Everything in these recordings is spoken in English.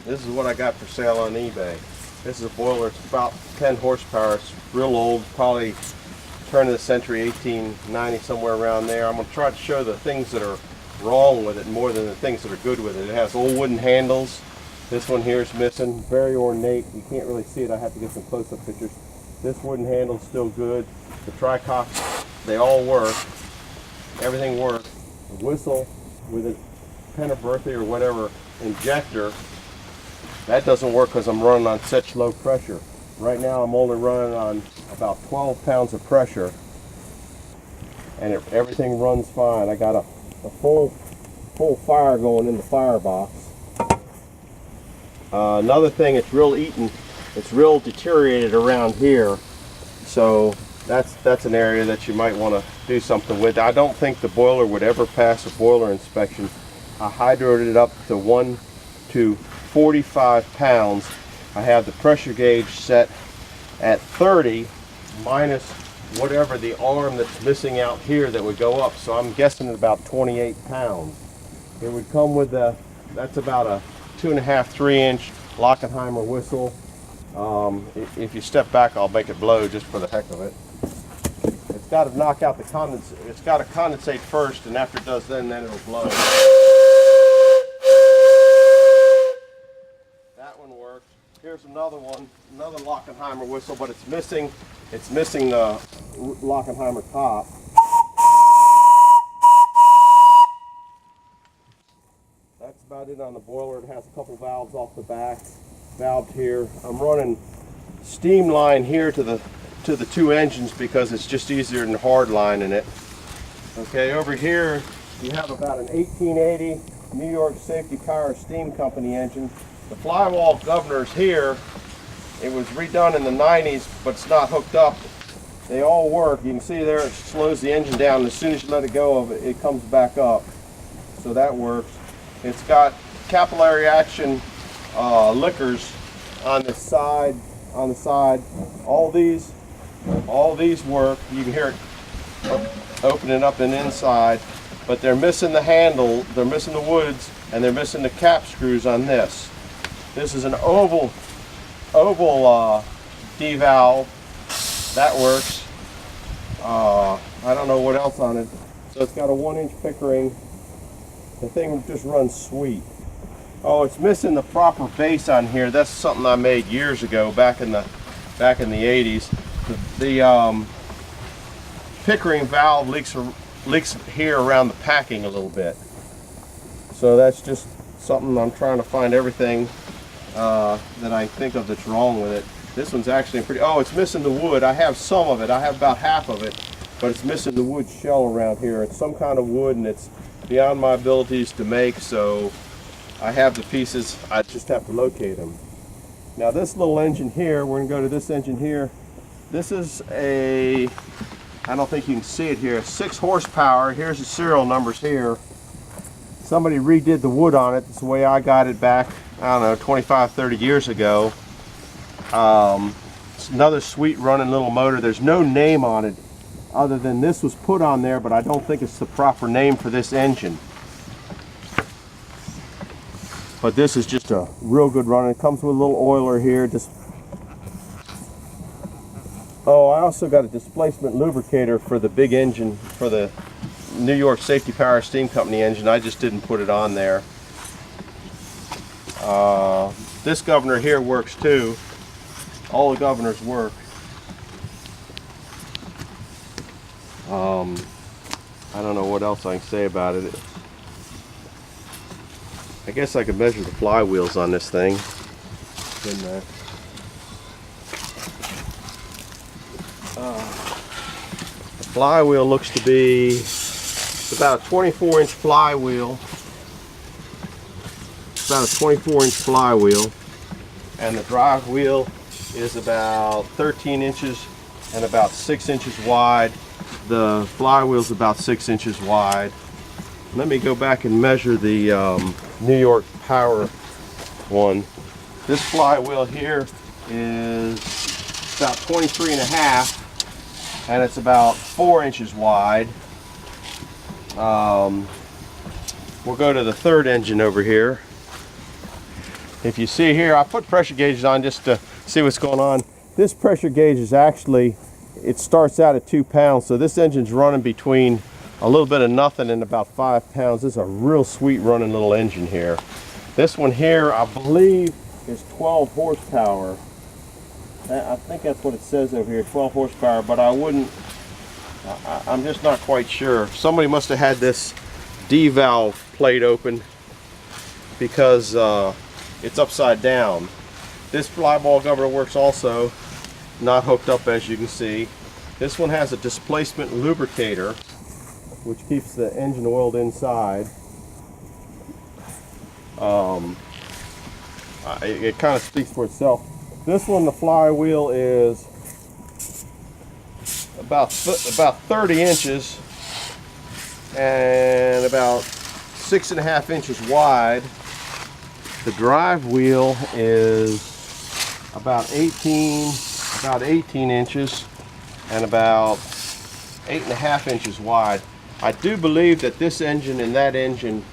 This is what I got for sale on eBay. This is a boiler. It's about 10 horsepower. It's real old, probably turn of the century, 1890, somewhere around there. I'm going to try to show the things that are wrong with it more than the things that are good with it. It has old wooden handles. This one here is missing. Very ornate. You can't really see it. I have to get some close-up pictures. This wooden handle's still good. The tricocks, they all work. Everything works. The whistle with a Penberthy or whatever injector, that doesn't work because I'm running on such low pressure. Right now I'm only running on about 12 pounds of pressure, and everything runs fine. I got a full fire going in the firebox. Another thing, it's real deteriorated around here, so that's an area that you might want to do something with. I don't think the boiler would ever pass a boiler inspection. I hydroed it up to 1 to 45 pounds. I have the pressure gauge set at 30 minus whatever the arm that's missing out here that would go up. So I'm guessing at about 28 pounds. It would come with that's about a 2.5, 3-inch Lockenheimer whistle. If you step back, I'll make it blow just for the heck of it. It's got to knock out the condensate. It's got to condensate first, and after it does, then it'll blow. That one works. Here's another one, another Lockenheimer whistle, but it's missing the Lockenheimer top. That's about it on the boiler. It has a couple valves off the back, valved here. I'm running steam line here to the two engines because it's just easier than hard lining it. Okay, over here you have about an 1880 New York Safety Power Steam Company engine. The flywall governors here, it was redone in the 90s, but it's not hooked up. They all work. You can see there it slows the engine down. As soon as you let it go of it, it comes back up. So that works. It's got capillary action liquors on the side. All these work. You can hear it opening up and inside, but they're missing the handle, they're missing the woods, and they're missing the cap screws on this. This is an oval D-valve. That works. I don't know what else on it. So it's got a 1-inch Pickering. The thing just runs sweet. Oh, it's missing the proper base on here. That's something I made years ago, back in the 80s. The Pickering valve leaks here around the packing a little bit. So that's just something. I'm trying to find everything that I think of that's wrong with it. This one's actually pretty, oh, it's missing the wood. I have some of it. I have about half of it, but it's missing the wood shell around here. It's some kind of wood, and it's beyond my abilities to make, so I have the pieces. I just have to locate them. Now this little engine here, we're going to go to this engine here. This is a, I don't think you can see it here, 6 horsepower. Here's the serial numbers here. Somebody redid the wood on it. It's the way I got it back, I don't know, 25, 30 years ago. It's another sweet running little motor. There's no name on it other than this was put on there, but I don't think it's the proper name for this engine. But this is just a real good run. It comes with a little oiler here. Oh, I also got a displacement lubricator for the big engine, for the New York Safety Power Steam Company engine. I just didn't put it on there. This governor here works too. All the governors work. I don't know what else I can say about it. I guess I could measure the flywheels on this thing. The flywheel looks to be about a 24-inch flywheel. It's about a 24-inch flywheel, and the drive wheel is about 13 inches and about 6 inches wide. The flywheel is about 6 inches wide. Let me go back and measure the New York Power one. This flywheel here is about 23 and a half, and it's about 4 inches wide. We'll go to the third engine over here. If you see here, I put pressure gauges on just to see what's going on. This pressure gauge is actually, it starts out at 2 pounds, so this engine's running between a little bit of nothing and about 5 pounds. This is a real sweet running little engine here. This one here, I believe, is 12 horsepower. I think that's what it says over here, 12 horsepower, but I'm just not quite sure. Somebody must have had this D valve plate open because it's upside down. This flyball governor works also, not hooked up as you can see. This one has a displacement lubricator, which keeps the engine oiled inside. It kind of speaks for itself. This one, the flywheel is about 30 inches and about 6.5 inches wide. The drive wheel is about 18 inches and about 8.5 inches wide. I do believe that this engine and that engine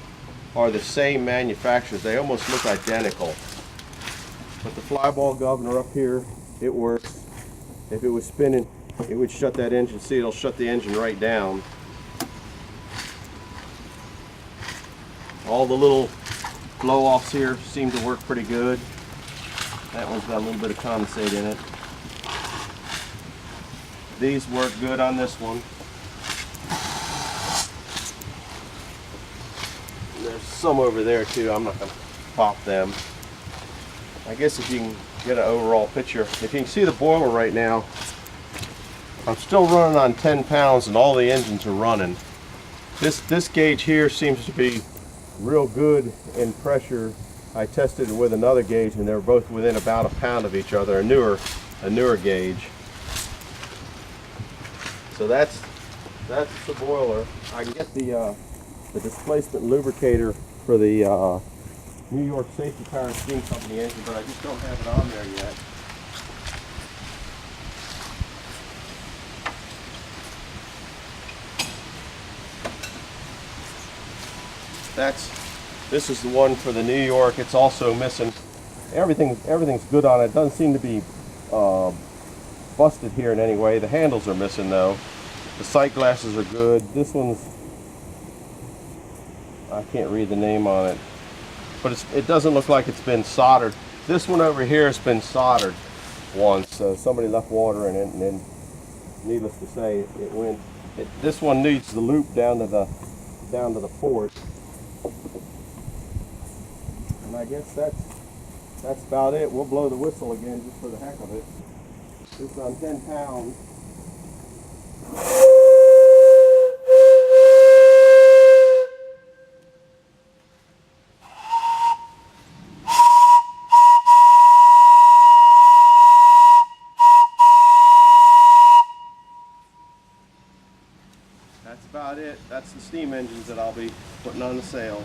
are the same manufacturers. They almost look identical. But the flyball governor up here, it works. If it was spinning, it would shut that engine. See, it'll shut the engine right down. All the little blow-offs here seem to work pretty good. That one's got a little bit of condensate in it. These work good on this one. There's some over there too. I'm not going to pop them. I guess if you can get an overall picture, if you can see the boiler right now, I'm still running on 10 pounds and all the engines are running. This gauge here seems to be real good in pressure. I tested it with another gauge and they were both within about a pound of each other, a newer gauge. So that's the boiler. I can get the displacement lubricator for the New York Safety Power and Steam Company engine, but I just don't have it on there yet. This is the one for the New York. It's also missing. Everything's good on it. It doesn't seem to be busted here in any way. The handles are missing though. The sight glasses are good. This one's, I can't read the name on it, but it doesn't look like it's been soldered. This one over here has been soldered once, so somebody left water in it, and then, needless to say, it went. This one needs the loop down to the port, and I guess that's about it. We'll blow the whistle again just for the heck of it. This is on 10 pounds. That's about it. That's the steam engines that I'll be putting on the sail.